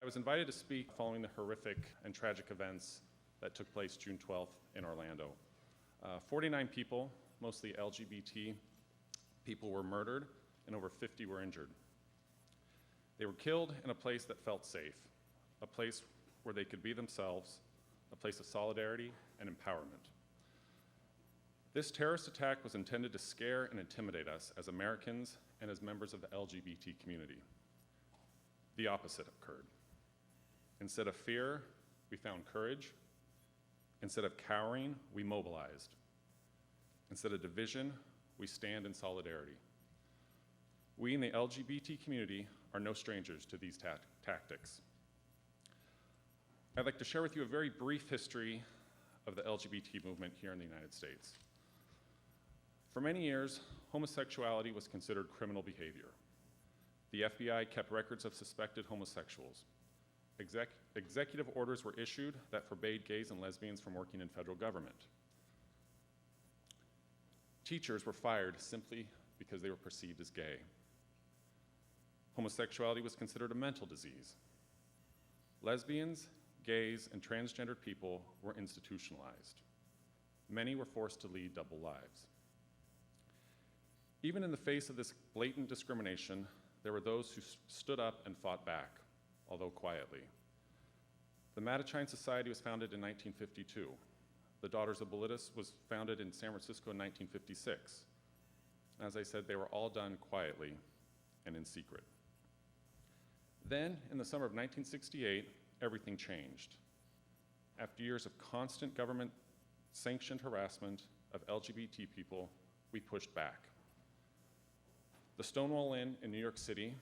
I was invited to speak following the horrific and tragic events that took place June 12th in Orlando. 49 people, mostly LGBT people, were murdered and over 50 were injured. They were killed in a place that felt safe, a place where they could be themselves, a place of solidarity and empowerment. This terrorist attack was intended to scare and intimidate us as Americans and as members of the LGBT community. The opposite occurred. Instead of fear, we found courage. Instead of cowering, we mobilized. Instead of division, we stand in solidarity. We in the LGBT community are no strangers to these tactics. I'd like to share with you a very brief history of the LGBT movement here in the United States. For many years, homosexuality was considered criminal behavior. The FBI kept records of suspected homosexuals. Executive orders were issued that forbade gays and lesbians from working in federal government. Teachers were fired simply because they were perceived as gay. Homosexuality was considered a mental disease. Lesbians, gays, and transgendered people were institutionalized. Many were forced to lead double lives. Even in the face of this blatant discrimination, there were those who stood up and fought back, although quietly. The Mattachine Society was founded in 1952. The Daughters of Bilitis was founded in San Francisco in 1956. As I said, they were all done quietly and in secret. Then, in the summer of 1968, everything changed. After years of constant government-sanctioned harassment of LGBT people, we pushed back. The Stonewall Inn in New York City,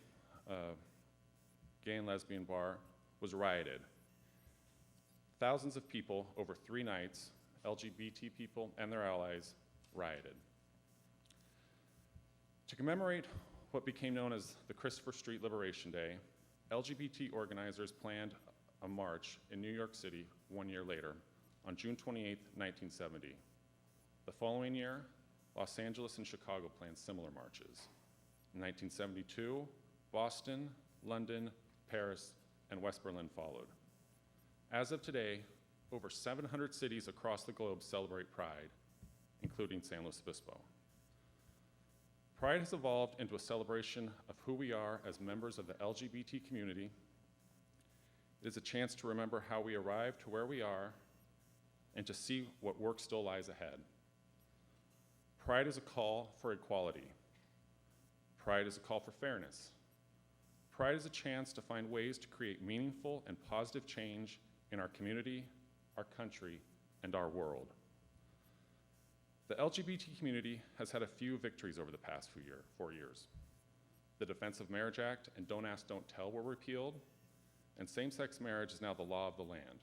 gay and lesbian bar, was rioted. Thousands of people over 3 nights, LGBT people and their allies, rioted. To commemorate what became known as the Christopher Street Liberation Day, LGBT organizers planned a march in New York City 1 year later, on June 28, 1970. The following year, Los Angeles and Chicago planned similar marches. In 1972, Boston, London, Paris, and West Berlin followed. As of today, over 700 cities across the globe celebrate Pride, including San Luis Obispo. Pride has evolved into a celebration of who we are as members of the LGBT community. It is a chance to remember how we arrived to where we are and to see what work still lies ahead. Pride is a call for equality. Pride is a call for fairness. Pride is a chance to find ways to create meaningful and positive change in our community, our country, and our world. The LGBT community has had a few victories over the past 4 years. The Defense of Marriage Act and Don't Ask, Don't Tell were repealed, and same-sex marriage is now the law of the land.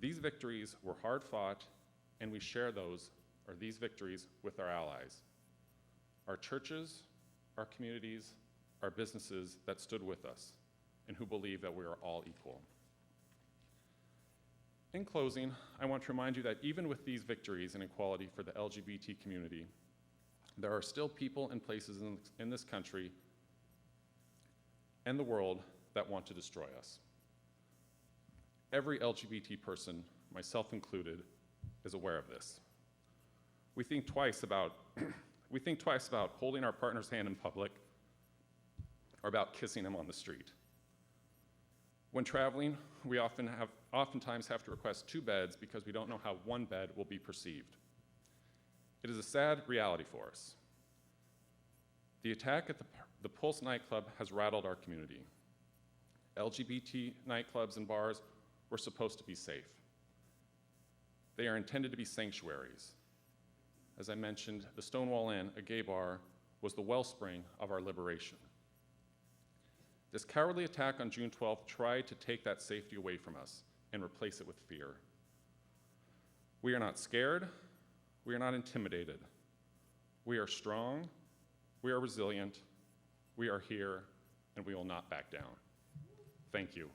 These victories were hard fought, and we share these victories with our allies. Our churches, our communities, our businesses that stood with us and who believe that we are all equal. In closing, I want to remind you that even with these victories in equality for the LGBT community, there are still people and places in this country and the world that want to destroy us. Every LGBT person, myself included, is aware of this. We think twice about holding our partner's hand in public or about kissing him on the street. When traveling, we oftentimes have to request 2 beds because we don't know how 1 bed will be perceived. It is a sad reality for us. The attack at the Pulse Nightclub has rattled our community. LGBT nightclubs and bars were supposed to be safe. They are intended to be sanctuaries. As I mentioned, the Stonewall Inn, a gay bar, was the wellspring of our liberation. This cowardly attack on June 12th tried to take that safety away from us and replace it with fear. We are not scared. We are not intimidated. We are strong. We are resilient. We are here, and we will not back down. Thank you.